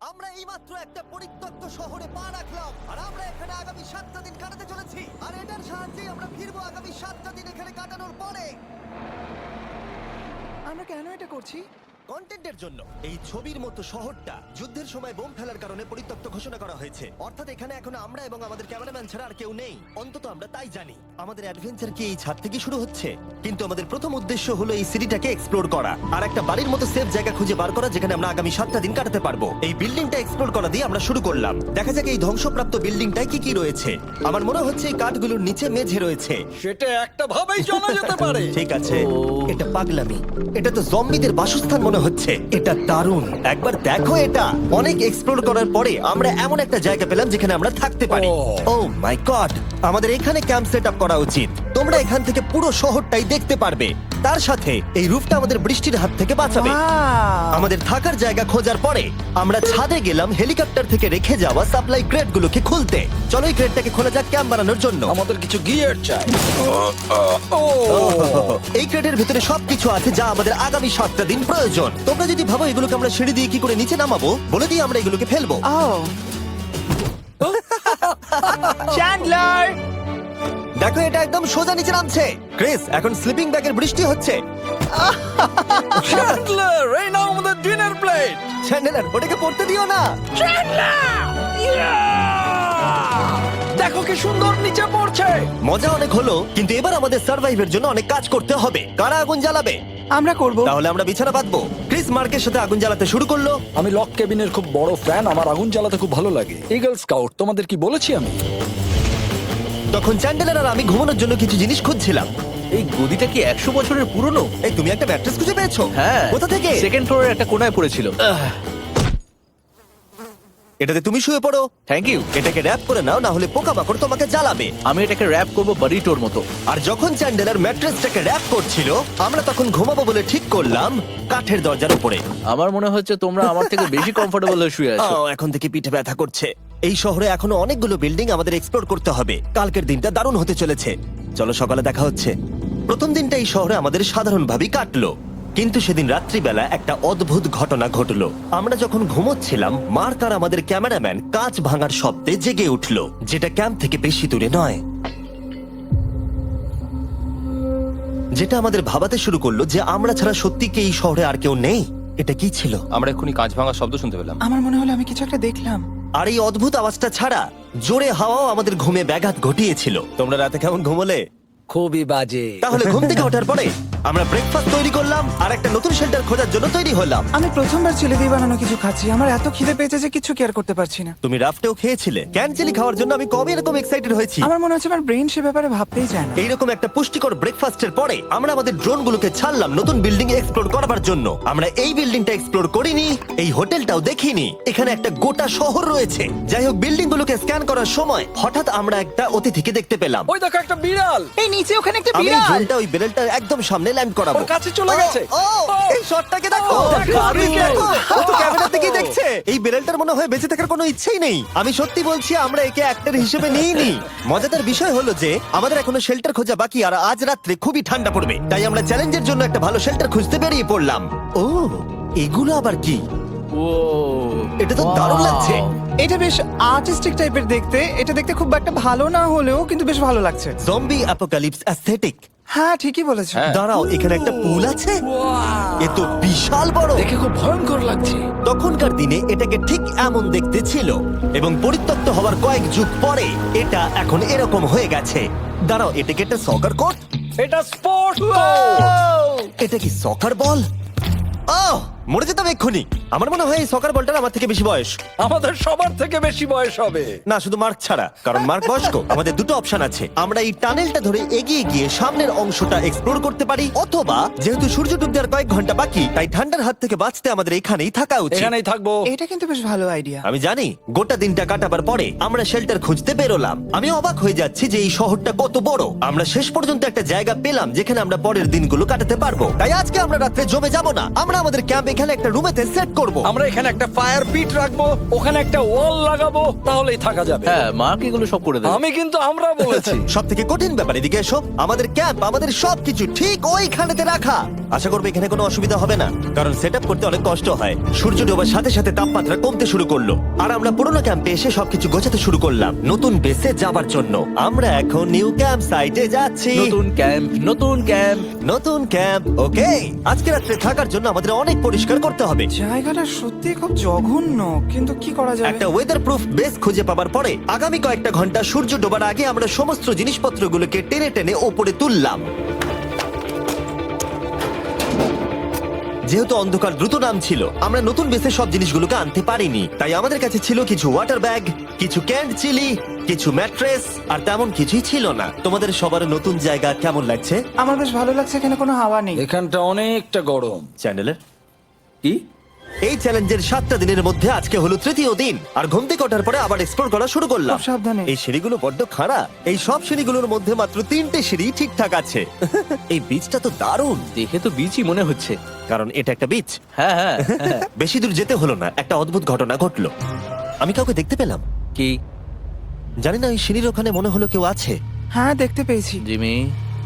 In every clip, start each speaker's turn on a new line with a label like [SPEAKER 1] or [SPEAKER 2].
[SPEAKER 1] আমরা এইমাত্র একটা পরিত্যক্ত শহরে পা রাখলাম আর আমরা এখানে আগামী 7টা দিন কাটাতে চলেছি আর এটার সাহায্যে আমরা ফিরবো আগামী 7টা দিন এখানে কাটানোর পরে।
[SPEAKER 2] আমরা কেন এটা করছি?
[SPEAKER 1] কন্টেন্টের জন্য। এই ছবির মতো শহরটা যুদ্ধের সময় বোম ফেলার কারণে পরিত্যক্ত ঘোষণা করা হয়েছে। অর্থাৎ এখানে এখন আমরা এবং আমাদের ক্যামেরাম্যান ছাড়া আর কেউ নেই, অন্তত আমরা তাই জানি। আমাদের অ্যাডভেঞ্চার কি এই ছাদ থেকে শুরু হচ্ছে? কিন্তু আমাদের প্রথম উদ্দেশ্য হলো এই সিটিটাকে এক্সপ্লোর করা আর একটা বাড়ির মতো সেফ জায়গা খুঁজে বার করা যেখানে আমরা আগামী 7টা দিন কাটাতে পারবো। এই বিল্ডিংটা এক্সপ্লোর করা দিয়ে আমরা শুরু করলাম। দেখা যাক এই ধ্বংসপ্রাপ্ত বিল্ডিংটায় কি কি রয়েছে। আমার মনে হচ্ছে এই কাঠগুলোর নিচে মেঝে রয়েছে।
[SPEAKER 3] সেটা একটা ভাবেই জানা যেতে পারে।
[SPEAKER 1] ঠিক আছে, এটা পাগলামি। এটা তো জম্বিদের বাসস্থান মনে হচ্ছে। এটা দারুণ, একবার দেখো এটা। অনেক এক্সপ্লোর করার পরে আমরা এমন একটা জায়গা পেলাম যেখানে আমরা থাকতে পারি। ও মাই গড, আমাদের এখানে ক্যাম্প সেট আপ করা উচিত। তোমরা এখান থেকে পুরো শহরটাই দেখতে পারবে। তার সাথে এই রুফটা আমাদের বৃষ্টির হাত থেকে বাঁচাবে।
[SPEAKER 2] Wow!
[SPEAKER 1] আমাদের থাকার জায়গা খোঁজার পরে আমরা ছাদে গেলাম হেলিকপ্টার থেকে রেখে যাওয়া সাপ্লাই ক্রেটগুলোকে খুলতে। চলো এই ক্রেটটাকে খোলা যাক ক্যাম্প বানানোর জন্য।
[SPEAKER 3] আমাদের কিছু গিয়ার চাই।
[SPEAKER 1] এই ক্রেটের ভিতরে সবকিছু আছে যা আমাদের আগামী 7টা দিন প্রয়োজন। তোমরা যদি ভাবো এগুলোকে আমরা সিঁড়ি দিয়ে কি করে নিচে নামাবো, বলে দিয়ে আমরা এগুলোকে ফেলবো।
[SPEAKER 2] Oh! চ্যান্ডলার!
[SPEAKER 1] দেখো এটা একদম সোজা নিচে নামছে। ক্রিস, এখন স্লিপিং ব্যাগের বৃষ্টি হচ্ছে।
[SPEAKER 3] চ্যান্ডলার, এই নাও আমাদের ডিনার প্লেট।
[SPEAKER 1] চ্যান্ডেলার, ওটাকে পড়তে দিও না।
[SPEAKER 3] দেখো কি সুন্দর নিচে পড়ছে।
[SPEAKER 1] মজা অনেক হলো, কিন্তু এবার আমাদের সার্ভাইভের জন্য অনেক কাজ করতে হবে। কারা আগুন জ্বালাবে?
[SPEAKER 2] আমরা করব।
[SPEAKER 1] তাহলে আমরা বিছানা বাঁধবো। ক্রিস মার্কের সাথে আগুন জ্বালাতে শুরু করলো।
[SPEAKER 3] আমি লক কেবিনের খুব বড় ফ্যান, আমার আগুন জ্বালাতে খুব ভালো লাগে। ইগল স্কাউট, তোমাদের কি বলেছি আমি?
[SPEAKER 1] তখন চ্যান্ডেলার আর আমি ঘুমানোর জন্য কিছু জিনিস খুঁজছিলাম।
[SPEAKER 4] এই গদিটা কি 100 বছরের পুরনো?
[SPEAKER 1] এই, তুমি একটা ম্যাট্রেস খুঁজে পেয়েছো?
[SPEAKER 4] হ্যাঁ।
[SPEAKER 1] কোথা থেকে?
[SPEAKER 4] সেকেন্ড ফ্লোরের একটা কোণায় পড়েছিল।
[SPEAKER 1] এটাতে তুমি শুয়ে পড়ো।
[SPEAKER 4] Thank you.
[SPEAKER 1] এটাকে র‍্যাপ করে নাও, না হলে পোকামাকড় তোমাকে জ্বালাবে।
[SPEAKER 4] আমি এটাকে র‍্যাপ করব বারিটোর মতো।
[SPEAKER 1] আর যখন চ্যান্ডেলার ম্যাট্রেসটাকে র‍্যাপ করছিল, আমরা তখন ঘুমাবো বলে ঠিক করলাম কাঠের দরজার উপরে।
[SPEAKER 4] আমার মনে হচ্ছে তোমরা আমার থেকে বেশি কমফোর্টেবল হয়ে শুয়ে আছো।
[SPEAKER 1] এখন থেকে পিঠে ব্যথা করছে। এই শহরে এখনো অনেকগুলো বিল্ডিং আমাদের এক্সপ্লোর করতে হবে। কালকের দিনটা দারুণ হতে চলেছে। চলো সকালে দেখা হচ্ছে। প্রথম দিনটা এই শহরে আমাদের সাধারণভাবেই কাটলো, কিন্তু সেদিন রাত্রিবেলা একটা অদ্ভুত ঘটনা ঘটলো। আমরা যখন ঘুমোচ্ছিলাম, মার্ক আর আমাদের ক্যামেরাম্যান কাঁচ ভাঙার শব্দে জেগে উঠলো, যেটা ক্যাম্প থেকে বেশি দূরে নয়। যেটা আমাদের ভাবাতে শুরু করলো যে আমরা ছাড়া সত্যি কি এই শহরে আর কেউ নেই। এটা কি ছিল?
[SPEAKER 5] আমরা এক্ষুনি কাঁচ ভাঙার শব্দ শুনতে পেলাম।
[SPEAKER 2] আমার মনে হলো আমি কিছু একটা দেখলাম।
[SPEAKER 1] আর এই অদ্ভুত আওয়াজটা ছাড়া জোরে হাওয়াও আমাদের ঘুমে ব্যাঘাত ঘটিয়েছিল। তোমরা রাতে কেমন ঘুমোলে?
[SPEAKER 3] খুবই বাজে।
[SPEAKER 1] তাহলে ঘুম থেকে ওঠার পরে আমরা ব্রেকফাস্ট তৈরি করলাম আর একটা নতুন শেল্টার খোঁজার জন্য তৈরি হলাম।
[SPEAKER 2] আমি প্রথমবার ছেলে দিয়ে বানানো কিছু খাচ্ছি। আমার এত খিদে পেয়েছে যে কিছু কেয়ার করতে পারছি না।
[SPEAKER 1] তুমি রাফটেও খেয়েছিলে। ক্যানচেলি খাওয়ার জন্য আমি কবে এরকম এক্সাইটেড হয়েছি।
[SPEAKER 2] আমার মনে হচ্ছে আমার ব্রেন সে ব্যাপারে ভাবতেই চায় না।
[SPEAKER 1] এইরকম একটা পুষ্টিকর ব্রেকফাস্টের পরে আমরা আমাদের ড্রোনগুলোকে ছাড়লাম নতুন বিল্ডিং এক্সপ্লোর করার জন্য। আমরা এই বিল্ডিংটা এক্সপ্লোর করিনি, এই হোটেলটাও দেখিনি। এখানে একটা গোটা শহর রয়েছে। যাই হোক, বিল্ডিং গুলোকে স্ক্যান করার সময় হঠাৎ আমরা একটা অতিথিকে দেখতে পেলাম।
[SPEAKER 3] ওই দেখো একটা বিড়াল।
[SPEAKER 2] এই নিচে ওখানে একটা
[SPEAKER 1] আমি এই
[SPEAKER 2] বিড়াল।
[SPEAKER 1] ড্রোনটা ওই বেলটার একদম সামনে ল্যান্ড করাবো।
[SPEAKER 3] ওর কাছে চলে গেছে।
[SPEAKER 1] ও, এই শটটাকে দেখো।
[SPEAKER 3] দেখো,
[SPEAKER 1] দারুণ
[SPEAKER 3] দেখো।
[SPEAKER 1] দেখো। ও তো ক্যামেরা থেকেই দেখছে। এই বেলটার মনে হয় বেঁচে থাকার কোনো ইচ্ছেই নেই। আমি সত্যি বলছি, আমরা একে অ্যাক্টর হিসেবে নিইনি। মজাদার বিষয় হলো যে আমাদের এখনো শেল্টার খোঁজা বাকি, আর আজ রাত্রে খুবই ঠান্ডা পড়বে। তাই আমরা চ্যালেঞ্জের জন্য একটা ভালো শেল্টার খুঁজতে বেরিয়ে পড়লাম। ও, এগুলো আবার কি?
[SPEAKER 4] ও,
[SPEAKER 1] এটা তো দারুণ লাগছে।
[SPEAKER 2] এটা বেশ আর্টিস্টিক টাইপের দেখতে। এটা দেখতে খুব একটা ভালো না হলেও কিন্তু বেশ ভালো লাগছে।
[SPEAKER 1] Zombie apocalypse aesthetic.
[SPEAKER 2] হ্যাঁ, ঠিকই বলেছো।
[SPEAKER 1] দাঁড়াও, এখানে একটা পুল আছে। এ তো বিশাল বড়।
[SPEAKER 3] দেখে খুব ভয়ঙ্কর লাগছে।
[SPEAKER 1] তখনকার দিনে এটাকে ঠিক এমন দেখতে ছিল, এবং পরিত্যক্ত হওয়ার কয়েক যুগ পরে এটা এখন এরকম হয়ে গেছে। দাঁড়াও, এটাকে একটা সকার কোর্ট?
[SPEAKER 3] এটা স্পোর্টস
[SPEAKER 1] এটা কি সকার বল? আহ, মরে যেতাম এক্ষুনি। আমার মনে হয় এই সকার বলটার আমার থেকে বেশি বয়স।
[SPEAKER 3] আমাদের সবার থেকে বেশি বয়স হবে।
[SPEAKER 1] না, শুধু মার্ক ছাড়া, কারণ মার্ক বয়স্ক। আমাদের দুটো অপশন আছে। আমরা এই টানেলটা ধরে এগিয়ে গিয়ে সামনের অংশটা এক্সপ্লোর করতে পারি, অথবা যেহেতু সূর্য ডুবতে আর কয়েক ঘন্টা বাকি, তাই ঠান্ডার হাত থেকে বাঁচতে আমাদের এখানেই থাকা উচিত।
[SPEAKER 3] এখানেই থাকবো।
[SPEAKER 2] এটা কিন্তু বেশ ভালো আইডিয়া।
[SPEAKER 1] আমি জানি। গোটা দিনটা কাটাবার পরে আমরা শেল্টার খুঁজতে বেরোলাম। আমি অবাক হয়ে যাচ্ছি যে এই শহরটা কত বড়। আমরা শেষ পর্যন্ত একটা জায়গা পেলাম যেখানে আমরা পরের দিনগুলো কাটাতে পারবো। তাই আজকে আমরা রাত্রে জমে যাব না। আমরা আমাদের ক্যাম্প এখানে একটা রুমেতে সেট করব।
[SPEAKER 3] আমরা এখানে একটা ফায়ার পিট রাখবো, ওখানে একটা ওয়াল লাগাবো, তাহলেই থাকা যাবে।
[SPEAKER 4] হ্যাঁ, মার্ক এগুলো সব করে দেবে।
[SPEAKER 3] আমি কিন্তু আমরা বলেছি।
[SPEAKER 1] সব থেকে কঠিন ব্যাপার, এদিকে এসো। আমাদের ক্যাম্প, আমাদের সবকিছু ঠিক ওইখানেতে রাখা। আশা করবো এখানে কোনো অসুবিধা হবে না, কারণ সেট করতে অনেক কষ্ট হয়। সূর্য ডোবার সাথে সাথে তাপমাত্রা কমতে শুরু করলো, আর আমরা পুরোনো ক্যাম্পে এসে সবকিছু গোছাতে শুরু করলাম নতুন বেসে যাবার জন্য। আমরা এখন নিউ ক্যাম্প সাইটে যাচ্ছি।
[SPEAKER 4] নতুন ক্যাম্প, নতুন ক্যাম্প।
[SPEAKER 1] নতুন ক্যাম্প, ওকে। আজকে রাত্রে থাকার জন্য আমাদের অনেক পরিষ্কার করতে হবে।
[SPEAKER 2] জায়গাটা সত্যি খুব জঘন্য, কিন্তু কি করা যাবে?
[SPEAKER 1] একটা ওয়েদার প্রুফ বেস খুঁজে পাবার পরে আগামী কয়েকটা ঘন্টা সূর্য ডোবার আগে আমরা সমস্ত জিনিসপত্রগুলোকে টেনে টেনে ওপরে তুললাম। যেহেতু অন্ধকার দ্রুত নামছিল, আমরা নতুন বেসে সব জিনিসগুলোকে আনতে পারিনি, তাই আমাদের কাছে ছিল কিছু ওয়াটার ব্যাগ, কিছু ক্যান্ড চিলি, কিছু ম্যাট্রেস, আর তেমন কিছুই ছিল না। তোমাদের সবার নতুন জায়গা কেমন লাগছে?
[SPEAKER 2] আমার বেশ ভালো লাগছে, এখানে কোনো হাওয়া নেই।
[SPEAKER 3] এখানটা অনেকটা গরম।
[SPEAKER 1] চ্যানেলের
[SPEAKER 4] কি?
[SPEAKER 1] এই চ্যালেঞ্জের 7টা দিনের মধ্যে আজকে হলো তৃতীয় দিন, আর ঘুম থেকে ওঠার পরে আবার এক্সপ্লোর করা শুরু করলাম।
[SPEAKER 2] খুব সাবধানে।
[SPEAKER 1] এই সিঁড়িগুলো বড্ড খাড়া। এই সব সিঁড়িগুলোর মধ্যে মাত্র 3টে সিঁড়ি ঠিকঠাক আছে। এই বীজটা তো দারুণ,
[SPEAKER 4] দেখে তো বিচই মনে হচ্ছে।
[SPEAKER 1] কারণ এটা একটা বীজ।
[SPEAKER 4] হ্যাঁ হ্যাঁ হ্যাঁ।
[SPEAKER 1] বেশি দূর যেতে হলো না, একটা অদ্ভুত ঘটনা ঘটলো। আমি কাউকে দেখতে পেলাম,
[SPEAKER 4] কি?
[SPEAKER 1] জানি না, ওই সিঁড়ির ওখানে মনে হলো কেউ আছে।
[SPEAKER 2] হ্যাঁ, দেখতে পেয়েছি।
[SPEAKER 4] জিমি,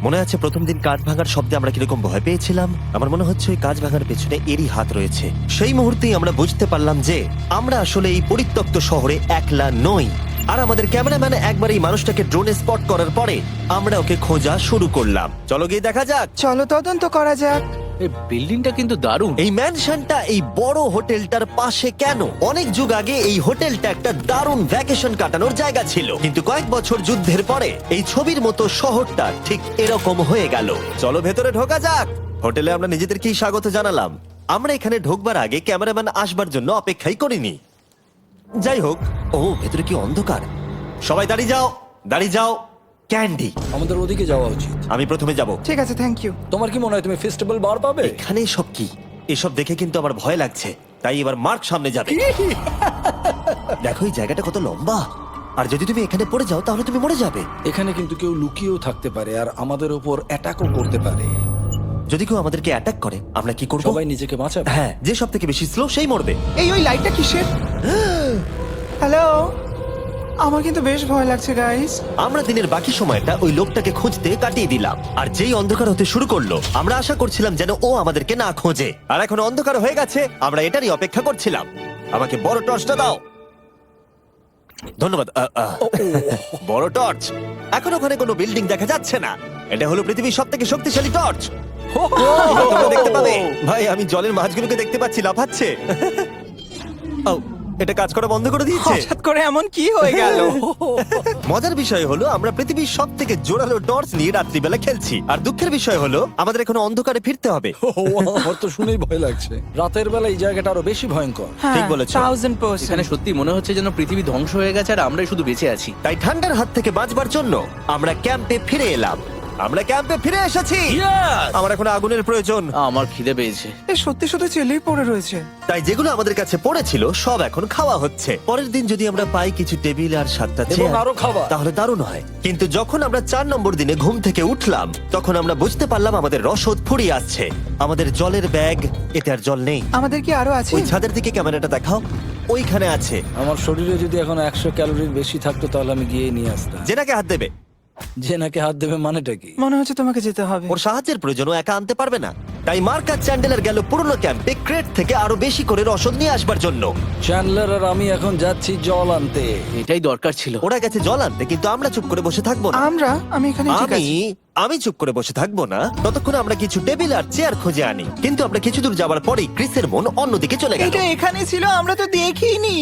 [SPEAKER 1] মনে আছে প্রথম দিন কাঠ ভাঙার শব্দে আমরা কিরকম ভয় পেয়েছিলাম? আমার মনে হচ্ছে ওই কাঠ ভাঙার পেছনে এরই হাত রয়েছে। সেই মুহূর্তেই আমরা বুঝতে পারলাম যে আমরা আসলে এই পরিত্যক্ত শহরে একলা নই। আর আমাদের ক্যামেরাম্যান একবার এই মানুষটাকে ড্রোনে স্পট করার পরে আমরা ওকে খোঁজা শুরু করলাম। চলো গিয়ে দেখা যাক।
[SPEAKER 2] চলো তদন্ত করা যাক।
[SPEAKER 4] এই বিল্ডিংটা কিন্তু দারুণ।
[SPEAKER 1] এই ম্যানশনটা এই বড় হোটেলটার পাশে কেন? অনেক যুগ আগে এই হোটেলটা একটা দারুণ ভ্যাকেশন কাটানোর জায়গা ছিল, কিন্তু কয়েক বছর যুদ্ধের পরে এই ছবির মতো শহরটা ঠিক এরকম হয়ে গেল। চলো ভেতরে ঢোকা যাক। হোটেলে আমরা নিজেদেরকেই স্বাগত জানালাম। আমরা এখানে ঢোকবার আগে ক্যামেরাম্যান আসবার জন্য অপেক্ষাই করিনি। যাই হোক, ও ভেতরে কি অন্ধকার। সবাই দাঁড়িয়ে যাও, দাঁড়িয়ে যাও। ক্যান্ডি,
[SPEAKER 3] আমাদের ওদিকে যাওয়া উচিত।
[SPEAKER 1] আমি প্রথমে যাব।
[SPEAKER 2] ঠিক আছে, থ্যাংক ইউ।
[SPEAKER 3] তোমার কি মনে হয় তুমি ফেস্টিভ্যাল বার পাবে?
[SPEAKER 1] এখানে সব কি? এসব দেখে কিন্তু আমার ভয় লাগছে, তাই এবার মার্ক সামনে যাবে। দেখো এই জায়গাটা কত লম্বা, আর যদি তুমি এখানে পড়ে যাও তাহলে তুমি মরে যাবে।
[SPEAKER 3] এখানে কিন্তু কেউ লুকিয়েও থাকতে পারে আর আমাদের উপর অ্যাটাকও করতে পারে।
[SPEAKER 1] যদি কেউ আমাদেরকে অ্যাটাক করে আমরা কি করব?
[SPEAKER 3] সবাই নিজেকে বাঁচাবে।
[SPEAKER 1] হ্যাঁ, যে সব থেকে বেশি স্লো সেই মরবে।
[SPEAKER 2] ওই লাইটটা কিসের? হ্যালো, আমার কিন্তু বেশ ভয় লাগছে গাইস।
[SPEAKER 1] আমরা দিনের বাকি সময়টা ওই লোকটাকে খুঁজতে কাটিয়ে দিলাম, আর যেই অন্ধকার হতে শুরু করলো আমরা আশা করছিলাম যেন ও আমাদেরকে না খোঁজে। আর এখন অন্ধকার হয়ে গেছে, আমরা এটারই অপেক্ষা করছিলাম। আমাকে বড় টর্চটা দাও। ধন্যবাদ। বড় টর্চ। এখন ওখানে কোনো বিল্ডিং দেখা যাচ্ছে না। এটা হলো পৃথিবীর সবথেকে শক্তিশালী টর্চ। তোমরা দেখতে পাবে। ভাই, আমি জলের মাছগুলোকে দেখতে পাচ্ছি লাফাচ্ছে। ও, এটা কাজ করা বন্ধ করে দিয়েছে।
[SPEAKER 2] হঠাৎ করে এমন কি হয়ে গেল?
[SPEAKER 1] মজার বিষয় হলো আমরা পৃথিবীর সব থেকে জোরালো টর্চ নিয়ে রাত্রিবেলা খেলছি, আর দুঃখের বিষয় হলো আমাদের এখন অন্ধকারে ফিরতে হবে।
[SPEAKER 3] আমার তো শুনেই ভয় লাগছে। রাতের বেলা এই জায়গাটা আরো বেশি ভয়ঙ্কর।
[SPEAKER 1] ঠিক বলেছো।
[SPEAKER 2] 1000%।
[SPEAKER 4] এখানে সত্যি মনে হচ্ছে যেন পৃথিবী ধ্বংস হয়ে গেছে আর আমরাই শুধু বেঁচে আছি।
[SPEAKER 1] তাই ঠান্ডার হাত থেকে বাঁচবার জন্য আমরা ক্যাম্পে ফিরে এলাম। আমরা ক্যাম্পে ফিরে এসেছি। আমার এখন আগুনের প্রয়োজন।
[SPEAKER 4] আমার খিদে পেয়েছে।
[SPEAKER 2] এ সত্যি শুধু চেলেই পড়ে রয়েছে।
[SPEAKER 1] তাই যেগুলো আমাদের কাছে পড়েছিল সব এখন খাওয়া হচ্ছে। পরের দিন যদি আমরা পাই কিছু টেবিল আর 7টা
[SPEAKER 3] এবং
[SPEAKER 1] চেয়ার,
[SPEAKER 3] আরো খাবার।
[SPEAKER 1] তাহলে দারুণ হয়। কিন্তু যখন আমরা 4 নম্বর দিনে ঘুম থেকে উঠলাম তখন আমরা বুঝতে পারলাম আমাদের রসদ ফুরিয়ে আসছে। আমাদের জলের ব্যাগ, এতে আর জল নেই।
[SPEAKER 2] আমাদের কি আরো আছে?
[SPEAKER 1] ওই ছাদের দিকে ক্যামেরাটা দেখাও, ওইখানে আছে।
[SPEAKER 3] আমার শরীরে যদি এখন 100 ক্যালোরির বেশি থাকতো তাহলে আমি গিয়ে নিয়ে আসতাম।
[SPEAKER 1] জেনাকে হাত দেবে।
[SPEAKER 3] যে নাকি হাত দেবে মানেটা কি?
[SPEAKER 2] মনে হচ্ছে তোমাকে যেতে হবে।
[SPEAKER 1] ওর সাহায্যের প্রয়োজন, ও একা আনতে পারবে না। তাই মার্ক আর চ্যান্ডেলার গেল পুরনো ক্যাম্পে ক্রেট থেকে আরো বেশি করে রসদ নিয়ে আসবার জন্য।
[SPEAKER 3] চ্যান্ডলার আর আমি এখন যাচ্ছি জল আনতে।
[SPEAKER 4] এটাই দরকার ছিল।
[SPEAKER 1] ওরা গেছে জল আনতে, কিন্তু আমরা চুপ করে বসে থাকবো না।
[SPEAKER 2] আমি এখানে ঠিক আছি।
[SPEAKER 1] আমি চুপ করে বসে থাকবো না ততক্ষণ আমরা কিছু টেবিল আর চেয়ার খুঁজে আনি। কিন্তু আমরা কিছু দূর যাবার পরেই ক্রিসের মন অন্যদিকে চলে গেল।
[SPEAKER 2] এটা এখানে ছিল, আমরা তো দেখিনি।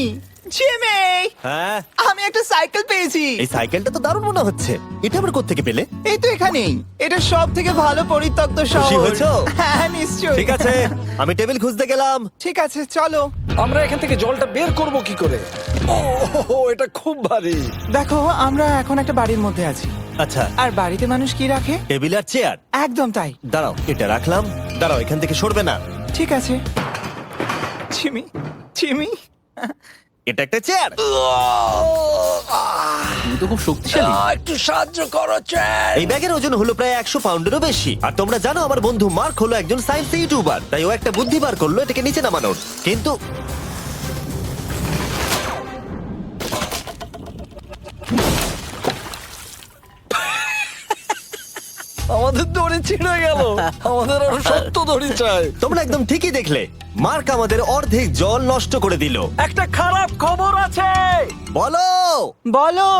[SPEAKER 2] জিমি,
[SPEAKER 1] হ্যাঁ,
[SPEAKER 2] আমি একটা সাইকেল পেয়েছি।
[SPEAKER 1] এই সাইকেলটা তো দারুণ মনে হচ্ছে। এটা আমরা কোত্থেকে পেলে?
[SPEAKER 2] এই তো এখানেই। এটা সব থেকে ভালো পরিত্যক্ত
[SPEAKER 1] খুশি
[SPEAKER 2] শহর।
[SPEAKER 1] হয়েছো?
[SPEAKER 2] হ্যাঁ, নিশ্চয়ই।
[SPEAKER 1] ঠিক আছে, আমি টেবিল খুঁজতে গেলাম।
[SPEAKER 2] ঠিক আছে, চলো।
[SPEAKER 3] আমরা এখান থেকে জলটা বের করব কি করে? ও এটা খুব ভারী।
[SPEAKER 2] দেখো, আমরা এখন একটা বাড়ির মধ্যে আছি।
[SPEAKER 1] আচ্ছা,
[SPEAKER 2] আর বাড়িতে মানুষ কি রাখে?
[SPEAKER 1] টেবিল আর চেয়ার।
[SPEAKER 2] একদম তাই।
[SPEAKER 1] দাঁড়াও, এটা রাখলাম। দাঁড়াও, এখান থেকে সরবে না।
[SPEAKER 2] ঠিক আছে। চিমি, চিমি।
[SPEAKER 1] এটা একটা চেয়ার।
[SPEAKER 4] তুমি তো খুব শক্তিশালী।
[SPEAKER 3] একটু সাহায্য করো চ্যান।
[SPEAKER 1] এই ব্যাগের ওজন হলো প্রায় 100 পাউন্ডেরও বেশি। আর তোমরা জানো আমার বন্ধু মার্ক হলো একজন সায়েন্স ইউটিউবার, তাই ও একটা বুদ্ধি বার করলো এটাকে নিচে নামানোর। কিন্তু
[SPEAKER 3] আমাদের দড়ি ছিঁড়ে গেল। আমাদের আরো শক্ত দড়ি চাই।
[SPEAKER 1] তোমরা একদম ঠিকই দেখলে, মার্ক আমাদের অর্ধেক জল নষ্ট করে দিল।
[SPEAKER 3] একটা খারাপ খবর আছে,
[SPEAKER 1] বলো।
[SPEAKER 2] বলো।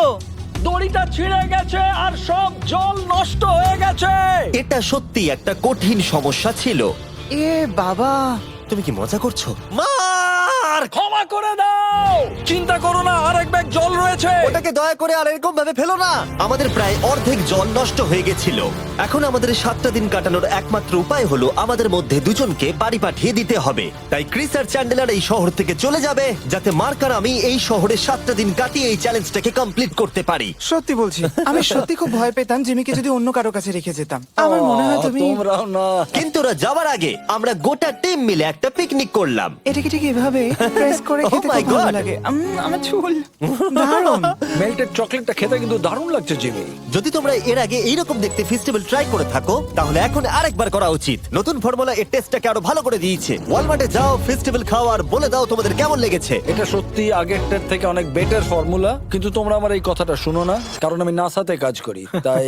[SPEAKER 3] দড়িটা ছিঁড়ে গেছে আর সব জল নষ্ট হয়ে গেছে।
[SPEAKER 1] এটা সত্যি একটা কঠিন সমস্যা ছিল।
[SPEAKER 2] এ বাবা।
[SPEAKER 1] তুমি কি মজা করছো? মার্ক,
[SPEAKER 3] ক্ষমা করে দাও। চিন্তা করো না, আরেক ব্যাগ জল রয়েছে।
[SPEAKER 1] ওটাকে দয়া করে আর এরকম ভাবে ফেলো না। আমাদের প্রায় অর্ধেক জল নষ্ট হয়ে গেছিল। এখন আমাদের 7টা দিন কাটানোর একমাত্র উপায় হলো আমাদের মধ্যে দুজনকে বাড়ি পাঠিয়ে দিতে হবে। তাই ক্রিস আর চ্যান্ডেলার এই শহর থেকে চলে যাবে, যাতে মার্ক আর আমি এই শহরে 7টা দিন কাটিয়ে এই চ্যালেঞ্জটাকে কমপ্লিট করতে পারি।
[SPEAKER 2] সত্যি বলছি, আমি সত্যি খুব ভয় পেতাম জিমিকে যদি অন্য কারো কাছে রেখে যেতাম। আমার মনে হয় তুমি
[SPEAKER 3] তোমরাও না।
[SPEAKER 1] কিন্তু ওরা যাওয়ার আগে আমরা গোটা টিম মিলে একটা পিকনিক করলাম।
[SPEAKER 2] এটাকে ঠিক এভাবে প্রেস করে
[SPEAKER 1] Oh
[SPEAKER 2] খেতে
[SPEAKER 1] my
[SPEAKER 2] খুব ভালো
[SPEAKER 1] God!
[SPEAKER 2] লাগে। আমার চুল দারুণ।
[SPEAKER 3] মেল্টেড চকলেটটা খেতে কিন্তু দারুণ লাগছে জিমি।
[SPEAKER 1] যদি তোমরা এর আগে এইরকম দেখতে ফেস্টিভ্যাল ট্রাই করে থাকো, তাহলে এখন আরেকবার করা উচিত। নতুন ফর্মুলা এর টেস্টটাকে আরো ভালো করে দিয়েছে। ওয়ালমার্টে যাও, ফেস্টিভ্যাল খাও আর বলে দাও তোমাদের কেমন লেগেছে।
[SPEAKER 3] এটা সত্যি আগেরটার থেকে অনেক বেটার ফর্মুলা, কিন্তু তোমরা আমার এই কথাটা শুনো না, কারণ আমি নাসাতে কাজ করি, তাই।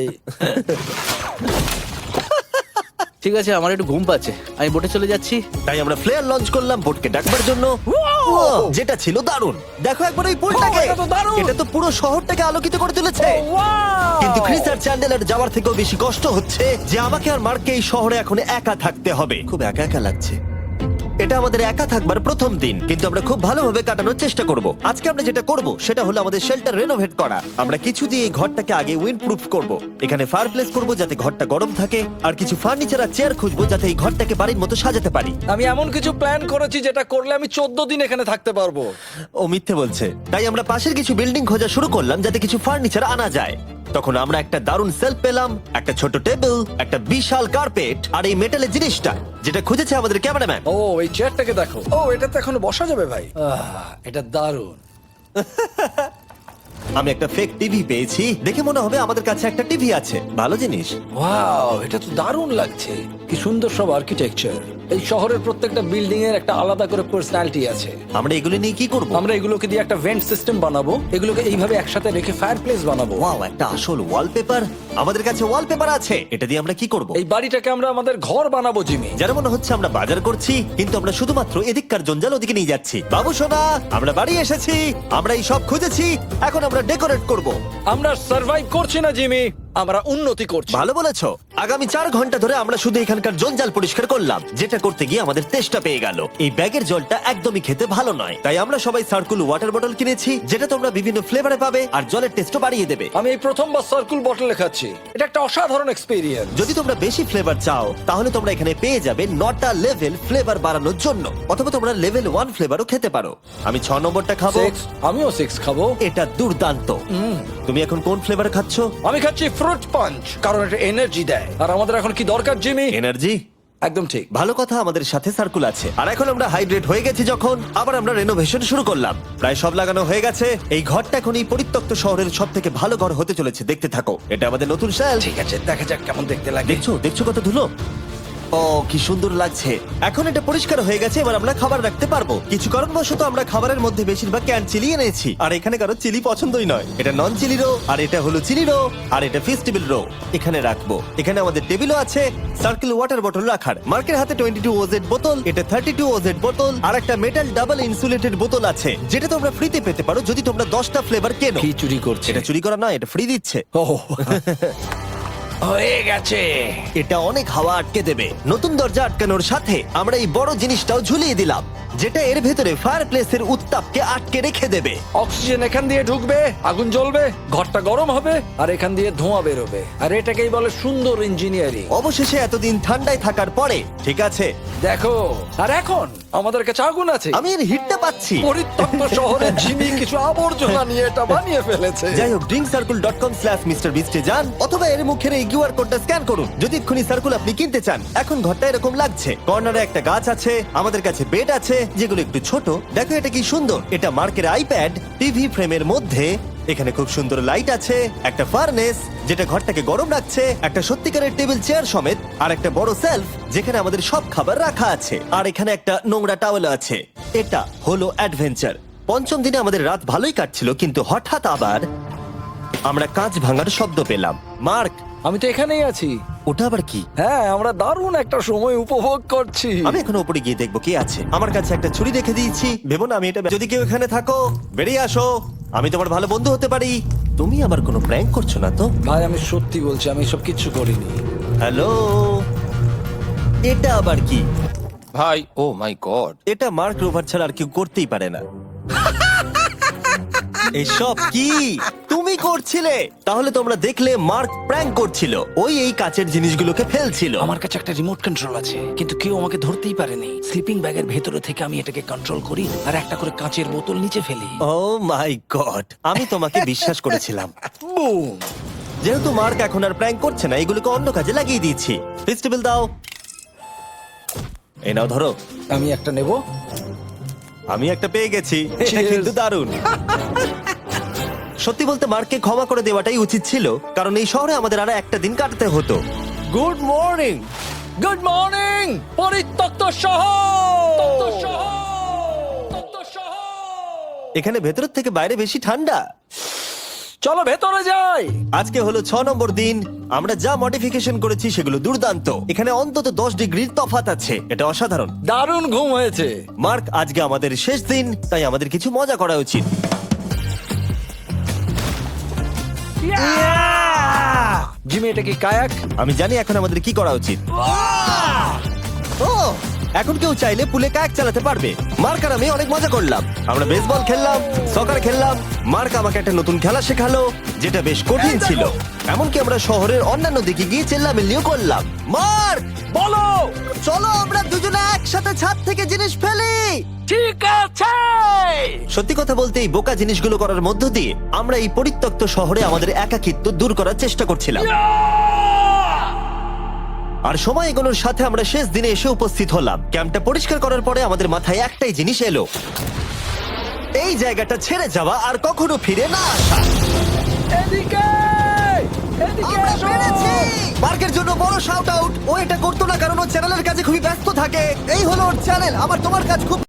[SPEAKER 4] ঠিক আছে, আমার একটু ঘুম পাচ্ছে, আমি বোটে চলে যাচ্ছি।
[SPEAKER 1] তাই আমরা ফ্লেয়ার লঞ্চ করলাম বোটকে ডাকবার জন্য, যেটা ছিল দারুণ। দেখো একবার ওই পুলটাকে,
[SPEAKER 3] এটা তো দারুণ!
[SPEAKER 1] এটা তো পুরো শহরটাকে আলোকিত করে তুলেছে। কিন্তু ক্রিস আর চ্যান্ডেলার যাওয়ার থেকেও বেশি কষ্ট হচ্ছে যে আমাকে আর মার্ককে এই শহরে এখন একা থাকতে হবে। খুব একা একা লাগছে। এটা আমাদের একা থাকবার প্রথম দিন, কিন্তু আমরা খুব ভালোভাবে কাটানোর চেষ্টা করব। আজকে আমরা যেটা করব সেটা হলো আমাদের শেল্টার রেনোভেট করা। আমরা কিছু দিয়ে এই ঘরটাকে আগে উইন্ড প্রুফ করব। এখানে ফায়ারপ্লেস করব যাতে ঘরটা গরম থাকে, আর কিছু ফার্নিচার আর চেয়ার খুঁজবো যাতে এই ঘরটাকে বাড়ির মতো সাজাতে পারি।
[SPEAKER 3] আমি এমন কিছু প্ল্যান করেছি যেটা করলে আমি 14 দিন এখানে থাকতে পারবো।
[SPEAKER 1] ও মিথ্যে বলছে। তাই আমরা পাশের কিছু বিল্ডিং খোঁজা শুরু করলাম যাতে কিছু ফার্নিচার আনা যায়। তখন আমরা একটা দারুণ সেলফ পেলাম, একটা ছোট টেবিল, একটা বিশাল কার্পেট, আর এই মেটালের জিনিসটা যেটা খুঁজেছে আমাদের ক্যামেরাম্যান।
[SPEAKER 3] ও এই চেয়ারটাকে দেখো, ও এটাতে এখনো বসা যাবে ভাই। এটা দারুণ।
[SPEAKER 1] আমি একটা ফেক টিভি পেয়েছি, দেখে মনে হবে আমাদের কাছে একটা টিভি আছে। ভালো জিনিস।
[SPEAKER 3] ওয়াও, এটা তো দারুণ লাগছে। কি সুন্দর সব আর্কিটেকচার। এই শহরের প্রত্যেকটা বিল্ডিং এর একটা আলাদা করে পার্সোনালিটি আছে।
[SPEAKER 1] আমরা এগুলো নিয়ে কি করব?
[SPEAKER 3] আমরা এগুলোকে দিয়ে একটা ভেন্ট সিস্টেম বানাবো, এগুলোকে এইভাবে একসাথে রেখে ফায়ারপ্লেস বানাবো।
[SPEAKER 1] ওয়াও, একটা আসল ওয়ালপেপার। আমাদের কাছে ওয়ালপেপার আছে। এটা দিয়ে আমরা কি করব?
[SPEAKER 3] এই বাড়িটাকে আমরা আমাদের ঘর বানাবো জিমি।
[SPEAKER 1] যার মনে হচ্ছে আমরা বাজার করছি, কিন্তু আমরা শুধুমাত্র এদিককার জঞ্জাল ওদিকে নিয়ে যাচ্ছি। বাবু সোনা, আমরা বাড়ি এসেছি। আমরা এই সব খুঁজেছি, এখন আমরা ডেকোরেট করব।
[SPEAKER 3] আমরা সার্ভাইভ করছি না জিমি, আমরা উন্নতি করছি।
[SPEAKER 1] ভালো বলেছো। আগামী 4 ঘন্টা ধরে আমরা শুধু এখানকার জঞ্জাল পরিষ্কার করলাম, যেটা করতে গিয়ে আমাদের তেষ্টা পেয়ে গেল। এই ব্যাগের জলটা একদমই খেতে ভালো নয়, তাই আমরা সবাই সার্কুল ওয়াটার বটল কিনেছি, যেটা তোমরা বিভিন্ন ফ্লেভারে পাবে আর জলের টেস্টও বাড়িয়ে দেবে।
[SPEAKER 3] আমি এই প্রথমবার সার্কুল বটলে খাচ্ছি, এটা একটা অসাধারণ এক্সপেরিয়েন্স।
[SPEAKER 1] যদি তোমরা বেশি ফ্লেভার চাও, তাহলে তোমরা এখানে পেয়ে যাবে 9টা লেভেল ফ্লেভার বাড়ানোর জন্য, অথবা তোমরা লেভেল 1 ফ্লেভারও খেতে পারো। আমি 6 নম্বরটা খাবো।
[SPEAKER 3] আমিও 6 খাবো।
[SPEAKER 1] এটা দুর্দান্ত। তুমি এখন কোন ফ্লেভার খাচ্ছ?
[SPEAKER 3] আমি খাচ্ছি ফ্রুট পাঞ্চ, কারণ এটা এনার্জি দেয়। আর আমাদের এখন কি দরকার জিমি?
[SPEAKER 1] এনার্জি।
[SPEAKER 3] একদম ঠিক।
[SPEAKER 1] ভালো কথা, আমাদের সাথে সার্কুল আছে। আর এখন আমরা হাইড্রেট হয়ে গেছি যখন, আবার আমরা রেনোভেশন শুরু করলাম। প্রায় সব লাগানো হয়ে গেছে। এই ঘরটা এখন এই পরিত্যক্ত শহরের সব থেকে ভালো ঘর হতে চলেছে। দেখতে থাকো, এটা আমাদের নতুন শেলফ।
[SPEAKER 3] ঠিক আছে, দেখা যাক কেমন দেখতে লাগে।
[SPEAKER 1] দেখছো দেখছো কত ধুলো। ও কি সুন্দর লাগছে। এখন এটা পরিষ্কার হয়ে গেছে, এবার আমরা খাবার রাখতে পারবো। কিছু কারণবশত আমরা খাবারের মধ্যে বেশিরভাগ ক্যান চিলি এনেছি, আর এখানে কারো চিলি পছন্দই নয়। এটা নন চিলি রো, আর এটা হলো চিলি রো, আর এটা ফেস্টিভ্যাল রো। এখানে রাখবো। এখানে আমাদের টেবিলও আছে, সার্কেল ওয়াটার বটল রাখার। মার্কের হাতে 22 ওজেড বোতল, এটা 32 ওজেড বোতল, আর একটা মেটাল ডাবল ইনসুলেটেড বোতল আছে, যেটা তোমরা ফ্রিতে পেতে পারো যদি তোমরা 10টা ফ্লেভার কেনো।
[SPEAKER 3] কি চুরি করছে?
[SPEAKER 1] এটা চুরি করা নয়, এটা ফ্রি দিচ্ছে।
[SPEAKER 3] ও হয়ে গেছে।
[SPEAKER 1] এটা অনেক হাওয়া আটকে দেবে। নতুন দরজা আটকানোর সাথে আমরা এই বড় জিনিসটাও ঝুলিয়ে দিলাম, যেটা এর ভেতরে ফায়ারপ্লেসের উত্তাপকে আটকে রেখে দেবে।
[SPEAKER 3] অক্সিজেন এখান দিয়ে ঢুকবে, আগুন জ্বলবে, ঘরটা গরম হবে, আর এখান দিয়ে ধোঁয়া বেরোবে। আর এটাকেই বলে সুন্দর ইঞ্জিনিয়ারিং।
[SPEAKER 1] অবশেষে এতদিন ঠান্ডায় থাকার পরে ঠিক আছে।
[SPEAKER 3] দেখো, আর এখন আমাদের কাছে আগুন আছে।
[SPEAKER 1] আমি এর হিটটা পাচ্ছি।
[SPEAKER 3] পরিত্যক্ত শহরে জিমি কিছু আবর্জনা নিয়ে এটা বানিয়ে ফেলেছে।
[SPEAKER 1] যাই হোক, drinkcircle.com/MrBeast এ যান, অথবা এর মুখের এই কিউআর কোডটা স্ক্যান করুন যদি এক্ষুনি সার্কুল আপনি কিনতে চান। এখন ঘরটা এরকম লাগছে। কর্নারে একটা গাছ আছে, আমাদের কাছে বেড আছে যেগুলো একটু ছোট। দেখো এটা কি সুন্দর। এটা মার্কের আইপ্যাড টিভি ফ্রেমের মধ্যে। এখানে খুব সুন্দর লাইট আছে, একটা ফার্নেস যেটা ঘরটাকে গরম রাখছে, একটা সত্যিকারের টেবিল চেয়ার সমেত, আর একটা বড় সেলফ যেখানে আমাদের সব খাবার রাখা আছে, আর এখানে একটা নোংরা টাওয়েল আছে। এটা হলো অ্যাডভেঞ্চার। পঞ্চম দিনে আমাদের রাত ভালোই কাটছিল, কিন্তু হঠাৎ আবার আমরা কাঁচ ভাঙার শব্দ পেলাম। মার্ক,
[SPEAKER 3] আমি তো এখানেই আছি।
[SPEAKER 1] ওটা আবার কি?
[SPEAKER 3] হ্যাঁ, আমরা দারুণ একটা সময় উপভোগ করছি।
[SPEAKER 1] আমি এখন উপরে গিয়ে দেখবো কি আছে। আমার কাছে একটা ছুরি রেখে দিয়েছি, ভেবো না আমি এটা। যদি কেউ এখানে থাকো, বেরিয়ে আসো, আমি তোমার ভালো বন্ধু হতে পারি। তুমি আমার কোনো প্র্যাঙ্ক করছো না তো?
[SPEAKER 3] ভাই আমি সত্যি বলছি, আমি সব কিচ্ছু করিনি।
[SPEAKER 1] হ্যালো, এটা আবার কি?
[SPEAKER 5] ভাই ও মাই গড,
[SPEAKER 1] এটা মার্ক রোভার ছাড়া আর কেউ করতেই পারে না। এসব কি তুমি করছিলে? তাহলে তোমরা দেখলে মার্ক প্র্যাঙ্ক করছিল। ওই এই কাচের জিনিসগুলোকে ফেলছিল।
[SPEAKER 3] আমার কাছে একটা রিমোট কন্ট্রোল আছে, কিন্তু কেউ আমাকে ধরতেই পারেনি। স্লিপিং ব্যাগের ভেতরে থেকে আমি এটাকে কন্ট্রোল করি আর একটা করে কাঁচের বোতল নিচে ফেলি।
[SPEAKER 1] ও মাই গড, আমি তোমাকে বিশ্বাস করেছিলাম।
[SPEAKER 3] বুম!
[SPEAKER 1] যেহেতু মার্ক এখন আর প্র্যাঙ্ক করছে না, এগুলোকে অন্য কাজে লাগিয়ে দিয়েছি। ফেস্টিভ্যাল দাও। এই নাও ধরো।
[SPEAKER 3] আমি একটা নেব।
[SPEAKER 1] আমি একটা পেয়ে গেছি। এটা
[SPEAKER 3] Cheers!
[SPEAKER 1] কিন্তু দারুণ। সত্যি বলতে মার্ককে ক্ষমা করে দেওয়াটাই উচিত ছিল, কারণ এই শহরে আমাদের আর একটা দিন কাটাতে হতো। Good morning.
[SPEAKER 3] গুড মর্নিং পরিত্যক্ত শহর।
[SPEAKER 1] এখানে ভেতরের থেকে বাইরে বেশি ঠান্ডা।
[SPEAKER 3] চলো ভেতরে যাই।
[SPEAKER 1] আজকে হলো 6 নম্বর দিন। আমরা যা মডিফিকেশন করেছি সেগুলো দুর্দান্ত। এখানে অন্তত 10 ডিগ্রির তফাৎ আছে, এটা অসাধারণ।
[SPEAKER 3] দারুণ ঘুম হয়েছে।
[SPEAKER 1] মার্ক, আজকে আমাদের শেষ দিন, তাই আমাদের কিছু মজা করা উচিত।
[SPEAKER 3] জিমি, এটা কি কায়াক?
[SPEAKER 1] আমি জানি এখন আমাদের কি করা উচিত। ও, এখন কেউ চাইলে পুলে কায়াক চালাতে পারবে। মার্ক আর আমি অনেক মজা করলাম। আমরা বেসবল খেললাম, সকার খেললাম। মার্ক আমাকে একটা নতুন খেলা শেখালো, যেটা বেশ কঠিন ছিল। এমনকি আমরা শহরের অন্যান্য দিকে গিয়ে চেল্লামিল্লিও করলাম। মার্ক,
[SPEAKER 3] বলো।
[SPEAKER 1] চলো আমরা দুজনে একসাথে ছাদ থেকে জিনিস ফেলি।
[SPEAKER 3] ঠিক আছে।
[SPEAKER 1] সত্যি কথা বলতে এই বোকা জিনিসগুলো করার মধ্য দিয়ে আমরা এই পরিত্যক্ত শহরে আমাদের একাকিত্ব দূর করার চেষ্টা করছিলাম। আর সময় এগোনোর সাথে আমরা শেষ দিনে এসে উপস্থিত হলাম। ক্যাম্পটা পরিষ্কার করার পরে আমাদের মাথায় একটাই জিনিস এলো, এই জায়গাটা ছেড়ে যাওয়া আর কখনো ফিরে না আসা।
[SPEAKER 3] এদিকে
[SPEAKER 1] আমরা
[SPEAKER 3] এসো।
[SPEAKER 1] পেরেছি! মার্কের জন্য বড় শাউট আউট। ও এটা করতো না কারণ ও চ্যানেলের কাছে খুবই ব্যস্ত থাকে। এই হলো ওর চ্যানেল। আমার তোমার কাজ খুব